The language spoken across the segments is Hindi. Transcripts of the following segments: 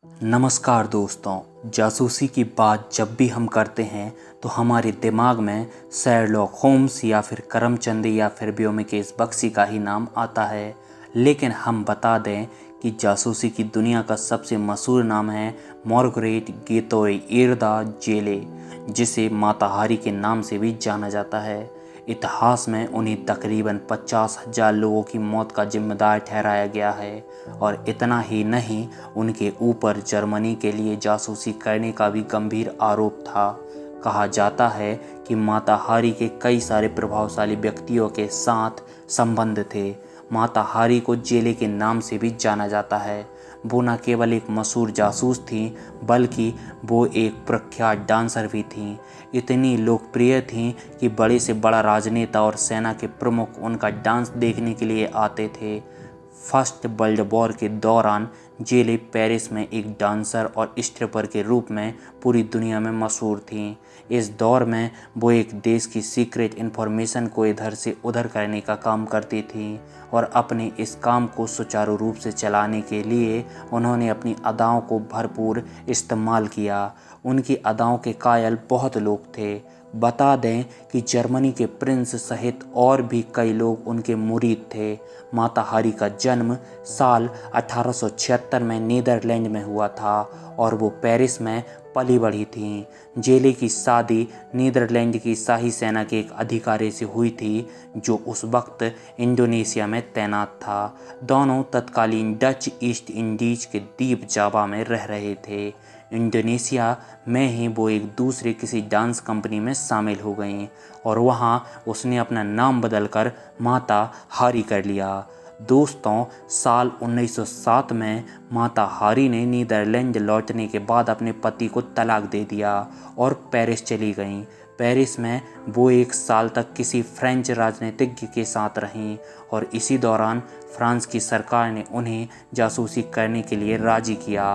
नमस्कार दोस्तों, जासूसी की बात जब भी हम करते हैं तो हमारे दिमाग में शेरलॉक होम्स या फिर करमचंद या फिर ब्योमकेश बख्शी का ही नाम आता है। लेकिन हम बता दें कि जासूसी की दुनिया का सबसे मशहूर नाम है मार्गरेट गेतोएर्दा जेले, जिसे माता हारी के नाम से भी जाना जाता है। इतिहास में उन्हें तकरीबन 50,000 लोगों की मौत का जिम्मेदार ठहराया गया है। और इतना ही नहीं, उनके ऊपर जर्मनी के लिए जासूसी करने का भी गंभीर आरोप था। कहा जाता है कि माता हारी के कई सारे प्रभावशाली व्यक्तियों के साथ संबंध थे। माता हारी को जेले के नाम से भी जाना जाता है। वो न केवल एक मशहूर जासूस थीं, बल्कि वो एक प्रख्यात डांसर भी थीं। इतनी लोकप्रिय थीं कि बड़े से बड़ा राजनेता और सेना के प्रमुख उनका डांस देखने के लिए आते थे। फर्स्ट वर्ल्ड वॉर के दौरान जेले पेरिस में एक डांसर और स्ट्रिपर के रूप में पूरी दुनिया में मशहूर थीं। इस दौर में वो एक देश की सीक्रेट इन्फॉर्मेशन को इधर से उधर करने का काम करती थीं और अपने इस काम को सुचारू रूप से चलाने के लिए उन्होंने अपनी अदाओं को भरपूर इस्तेमाल किया। उनकी अदाओं के कायल बहुत लोग थे। बता दें कि जर्मनी के प्रिंस सहित और भी कई लोग उनके मुरीद थे। माता हारी का जन्म साल 1876 में नीदरलैंड में हुआ था और वो पेरिस में पली बढ़ी थीं। जेले की शादी नीदरलैंड की शाही सेना के एक अधिकारी से हुई थी, जो उस वक्त इंडोनेशिया में तैनात था। दोनों तत्कालीन डच ईस्ट इंडीज के द्वीप जावा में रह रहे थे। इंडोनेशिया में ही वो एक दूसरे किसी डांस कंपनी में शामिल हो गईं और वहाँ उसने अपना नाम बदलकर माता हारी कर लिया। दोस्तों, साल 1907 में माता हारी ने नीदरलैंड लौटने के बाद अपने पति को तलाक दे दिया और पेरिस चली गईं। पेरिस में वो 1 साल तक किसी फ्रेंच राजनीतिज्ञ के साथ रहीं और इसी दौरान फ्रांस की सरकार ने उन्हें जासूसी करने के लिए राजी किया।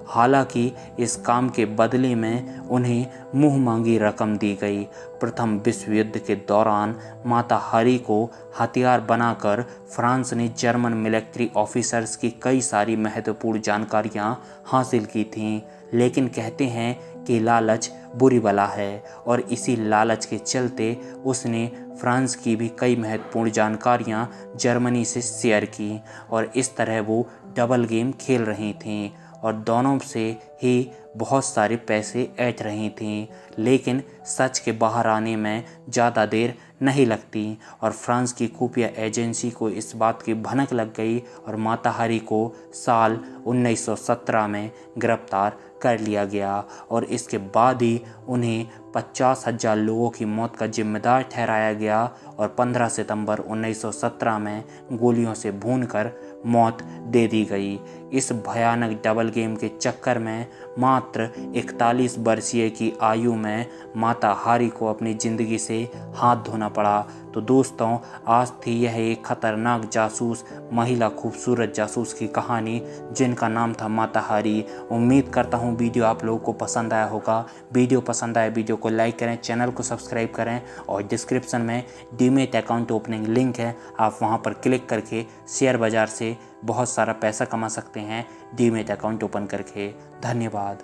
हालांकि इस काम के बदले में उन्हें मुँह मांगी रकम दी गई। प्रथम विश्व युद्ध के दौरान माता हारी को हथियार बनाकर फ्रांस ने जर्मन मिलिट्री ऑफिसर्स की कई सारी महत्वपूर्ण जानकारियां हासिल की थीं। लेकिन कहते हैं कि लालच बुरी बला है और इसी लालच के चलते उसने फ्रांस की भी कई महत्वपूर्ण जानकारियां जर्मनी से शेयर की और इस तरह वो डबल गेम खेल रही थीं और दोनों से ही बहुत सारे पैसे ऐंठ रही थीं। लेकिन सच के बाहर आने में ज़्यादा देर नहीं लगती और फ्रांस की खुफिया एजेंसी को इस बात की भनक लग गई और माता हारी को साल 1917 में गिरफ्तार कर लिया गया और इसके बाद ही उन्हें 50,000 लोगों की मौत का जिम्मेदार ठहराया गया और 15 सितंबर 1917 में गोलियों से भूनकर मौत दे दी गई। इस भयानक डबल गेम के चक्कर में मात्र 41 वर्षीय की आयु में माता हारी को अपनी ज़िंदगी से हाथ धोना पड़ा। तो दोस्तों, आज थी यह एक खतरनाक जासूस, महिला खूबसूरत जासूस की कहानी जिनका नाम था माता हारी। उम्मीद करता हूँ वीडियो आप लोगों को पसंद आया होगा। वीडियो पसंद आए वीडियो को लाइक करें, चैनल को सब्सक्राइब करें और डिस्क्रिप्शन में डीमेट अकाउंट ओपनिंग लिंक है, आप वहाँ पर क्लिक करके शेयर बाज़ार से बहुत सारा पैसा कमा सकते हैं डीमेट अकाउंट ओपन करके। धन्यवाद।